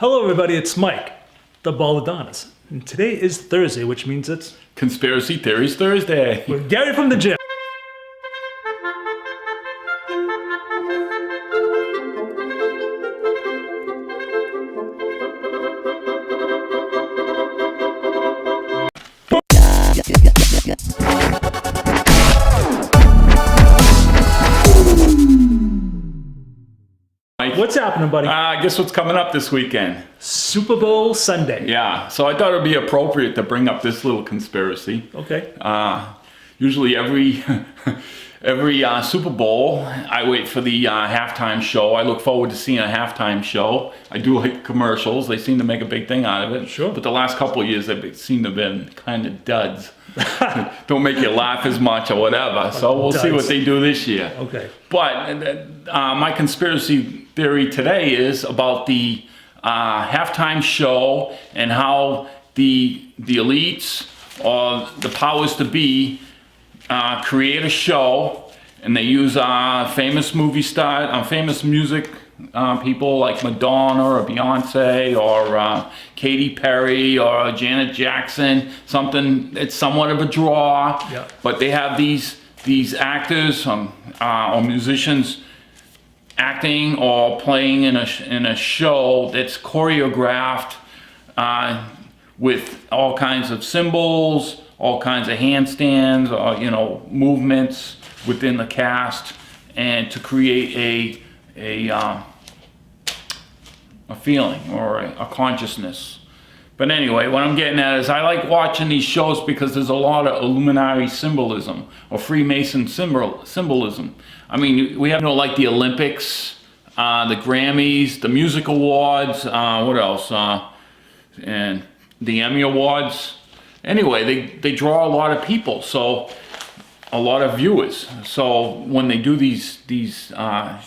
Hello everybody, it's Mike, the Baldadonis. And today is Thursday, which means it's Conspiracy Theories Thursday. with Gary from the gym. What's happening, buddy? Guess what's coming up this weekend? Super Bowl Sunday. Yeah, so I thought it would be appropriate to bring up this little conspiracy. Okay. Usually every Super Bowl, I wait for the halftime show. I look forward to seeing a halftime show. I do like commercials. They seem to make a big thing out of it. Sure. But the last couple of years, they seem to have been kind of duds. Don't make you laugh as much or whatever. So we'll see what they do this year. Okay. But my conspiracy theory today is about the halftime show and how the elites or the powers to be create a show, and they use famous movie stars, famous music people like Madonna or Beyonce or Katy Perry or Janet Jackson. Something it's somewhat of a draw, yeah. But they have these actors or musicians acting or playing in a show that's choreographed with all kinds of symbols, all kinds of handstands, or movements within the cast, and to create a feeling or a consciousness. But anyway, what I'm getting at is I like watching these shows because there's a lot of Illuminati symbolism or Freemason symbolism. I mean, we have like the Olympics, the Grammys, the music awards, what else? And the Emmy Awards. Anyway, they draw a lot of people, so a lot of viewers. So when they do these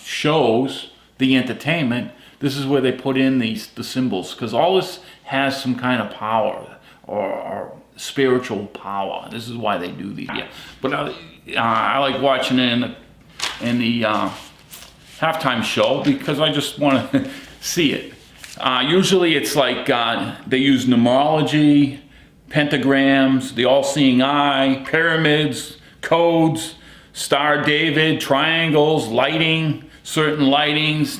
shows, the entertainment, this is where they put in the symbols, because all this has some kind of power or spiritual power. This is why they do these. Yeah. But I like watching it in the halftime show because I just want to see it. Usually it's like they use numerology, pentagrams, the all-seeing eye, pyramids, codes, Star David, triangles, lighting, certain lightings,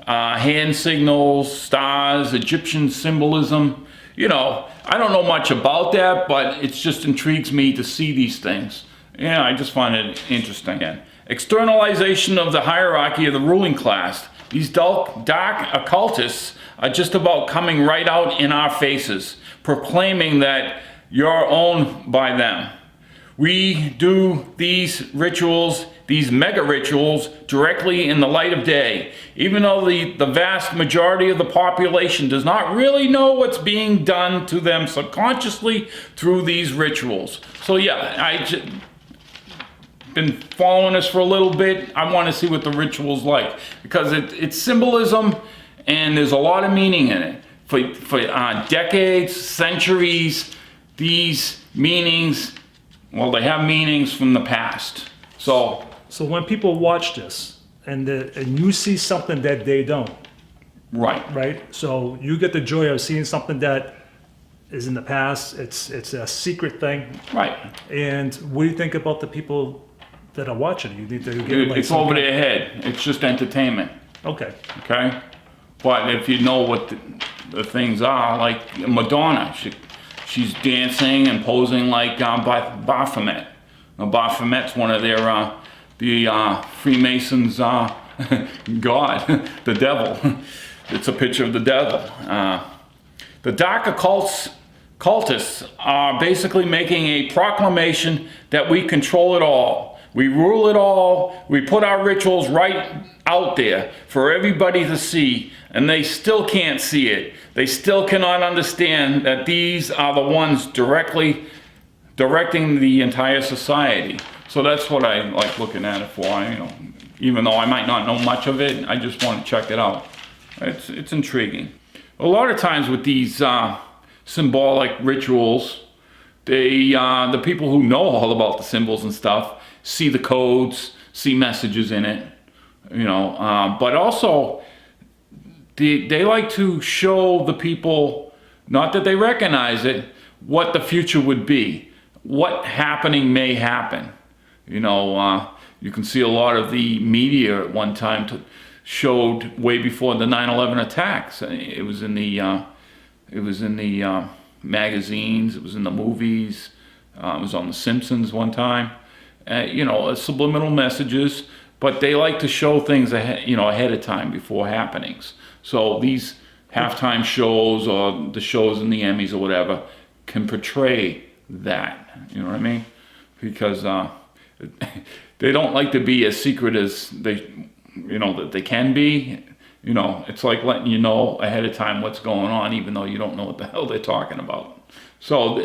hand signals, stars, Egyptian symbolism. I don't know much about that, but it just intrigues me to see these things. Yeah, I just find it interesting. Externalization of the hierarchy of the ruling class. These dark occultists are just about coming right out in our faces, proclaiming that you're owned by them. We do these rituals, these mega rituals, directly in the light of day, even though the vast majority of the population does not really know what's being done to them subconsciously through these rituals. So yeah, I've been following this for a little bit. I want to see what the ritual's like, because it's symbolism and there's a lot of meaning in it. For decades, centuries, these meanings, well, they have meanings from the past. So when people watch this and you see something that they don't, right? So you get the joy of seeing something that is in the past. It's a secret thing, right? And what do you think about the people that are watching? You need to get it's over their head. It's just entertainment. Okay. But if you know what the things are, like Madonna, she's dancing and posing like Baphomet. Now, Baphomet's one of their the Freemasons' god, the devil. It's a picture of the devil. The dark occultists are basically making a proclamation that we control it all. We rule it all. We put our rituals right out there for everybody to see, and they still can't see it. They still cannot understand that these are the ones directly directing the entire society. So that's what I like looking at it for. Even though I might not know much of it, I just want to check it out. It's intriguing. A lot of times with these symbolic rituals, the people who know all about the symbols and stuff see the codes, see messages in it, but also they like to show the people, not that they recognize it, what the future would be, what happening may happen. You know, you can see a lot of the media at one time showed way before the 9/11 attacks. It was in the magazines, it was in the movies, it was on The Simpsons one time. You know, subliminal messages, but they like to show things ahead, you know, ahead of time before happenings. So these halftime shows or the shows in the Emmys or whatever can portray that. You know what I mean? Because they don't like to be as secret as that they can be. You know, it's like letting you know ahead of time what's going on, even though you don't know what the hell they're talking about. So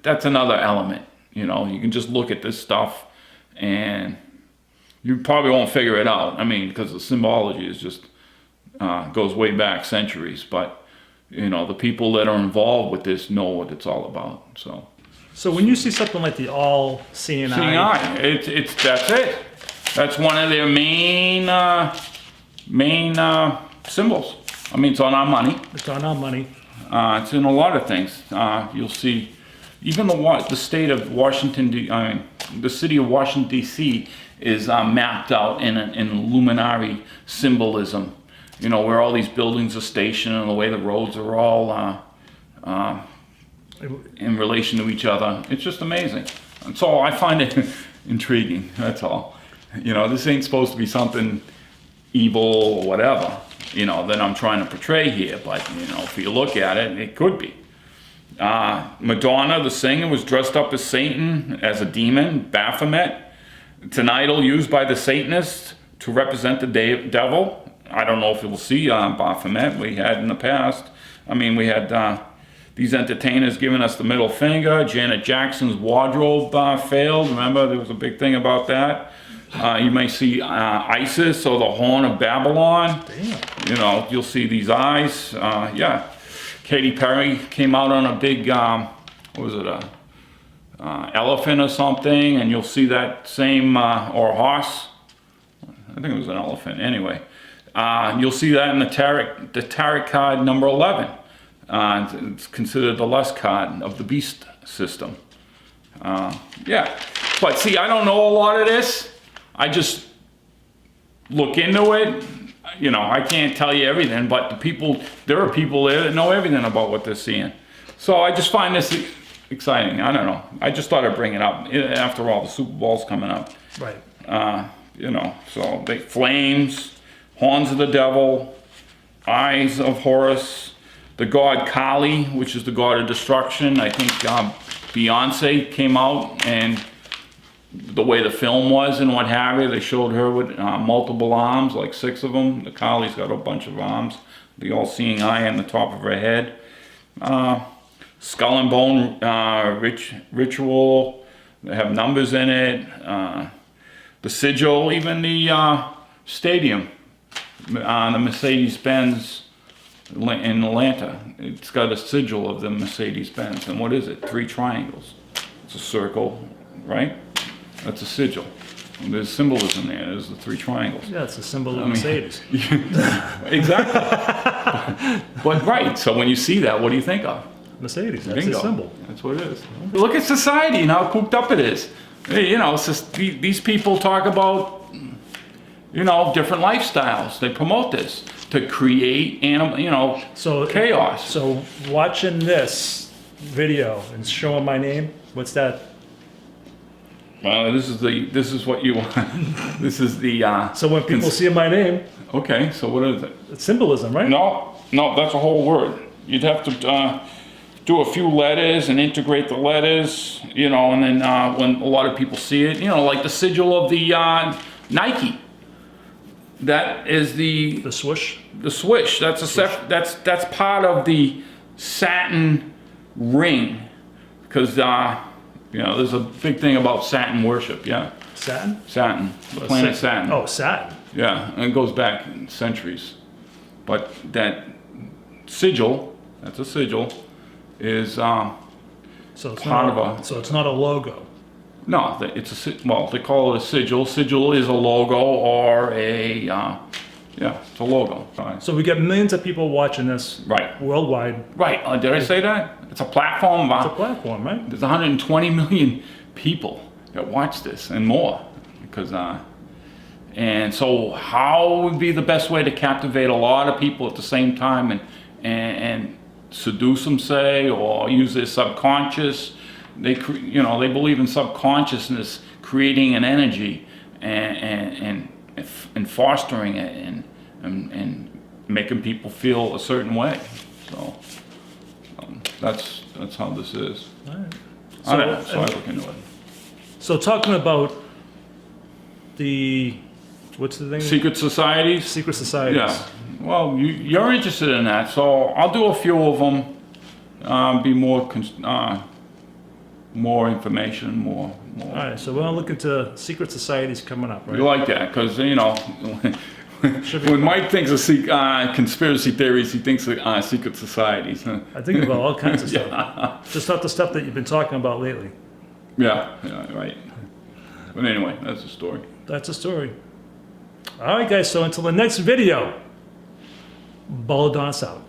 that's another element. You know, you can just look at this stuff and you probably won't figure it out. I mean, because the symbology is just goes way back centuries. But you know, the people that are involved with this know what it's all about. So when you see something like the all-seeing eye, that's it. That's one of their main symbols. I mean, it's on our money. It's on our money. It's in a lot of things. You'll see, even the state of Washington, the city of Washington D.C. is mapped out in Illuminati symbolism. You know, where all these buildings are stationed and the way the roads are all in relation to each other. It's just amazing. And so I find it intriguing, that's all. You know, this ain't supposed to be something evil or whatever, you know, that I'm trying to portray here. But, you know, if you look at it, it could be. Madonna, the singer, was dressed up as Satan, as a demon, Baphomet. It's an idol used by the Satanists to represent the devil. I don't know if you'll see Baphomet. We had in the past. I mean, we had these entertainers giving us the middle finger. Janet Jackson's wardrobe failed. Remember, there was a big thing about that. You may see Isis or the Horn of Babylon. Damn. You know, you'll see these eyes. Yeah. Katy Perry came out on a big, what was it, elephant or something, and you'll see that same, or a horse. I think it was an elephant. Anyway, you'll see that in the tarot card number 11. It's considered the lust card of the beast system. Yeah, but see, I don't know a lot of this. I just look into it. You know, I can't tell you everything, but there are people there that know everything about what they're seeing. So I just find this exciting. I don't know. I just thought I'd bring it up. After all, the Super Bowl's coming up. Right. You know, so flames, horns of the devil, eyes of Horus, the god Kali, which is the god of destruction. I think Beyonce came out, and the way the film was and what have you, they showed her with multiple arms, like 6 of them. The Kali's got a bunch of arms. The all-seeing eye on the top of her head. Skull and bone ritual. They have numbers in it. The sigil, even the stadium, the Mercedes-Benz in Atlanta. It's got a sigil of the Mercedes-Benz. And what is it? 3 triangles. It's a circle, right? That's a sigil. And there's symbolism there. There's the 3 triangles. Yeah, it's a symbol of Mercedes. Exactly. But right, so when you see that, what do you think of? Mercedes, that's Bingo. a symbol. That's what it is. Look at society and how cooped up it is. You know, it's just, these people talk about, you know, different lifestyles. They promote this to create chaos. So watching this video and showing my name, what's that? Well, this is what you want. This is the. So when people see my name. Okay, so what is it? It's symbolism, right? No, that's a whole word. You'd have to do a few letters and integrate the letters, you know, and then when a lot of people see it, you know, like the sigil of the Nike. That is the swoosh. The swoosh. That's part of the Saturn ring, because you know, there's a big thing about Saturn worship. Yeah. Saturn. Saturn, the planet Saturn. Oh, Saturn. Yeah, and it goes back centuries. But that sigil, that's a sigil, is so it's part not, so it's not a logo. No, it's well, they call it a sigil. Sigil is a logo or a Yeah, it's a logo. Right. So we get millions of people watching this Right. worldwide. Right. Did I say that? It's a platform. It's a platform, right? There's 120 million people that watch this and more. Because, and so how would be the best way to captivate a lot of people at the same time and seduce them, say, or use their subconscious? They believe in subconsciousness creating an energy and fostering it and making people feel a certain way. So that's how this is. All right. I don't know, so I look into it. So talking about what's the thing? Secret societies? Secret societies. Yeah. Well, you're interested in that, so I'll do a few of them. Be more information, more. All right, so we're gonna look into secret societies coming up, right? You like that, because, when Mike thinks of conspiracy theories, he thinks of secret societies. I think about all kinds of stuff. Just not the stuff that you've been talking about lately. Yeah, right. But anyway, that's the story. That's a story. All right, guys, so until the next video, Baldadonis out.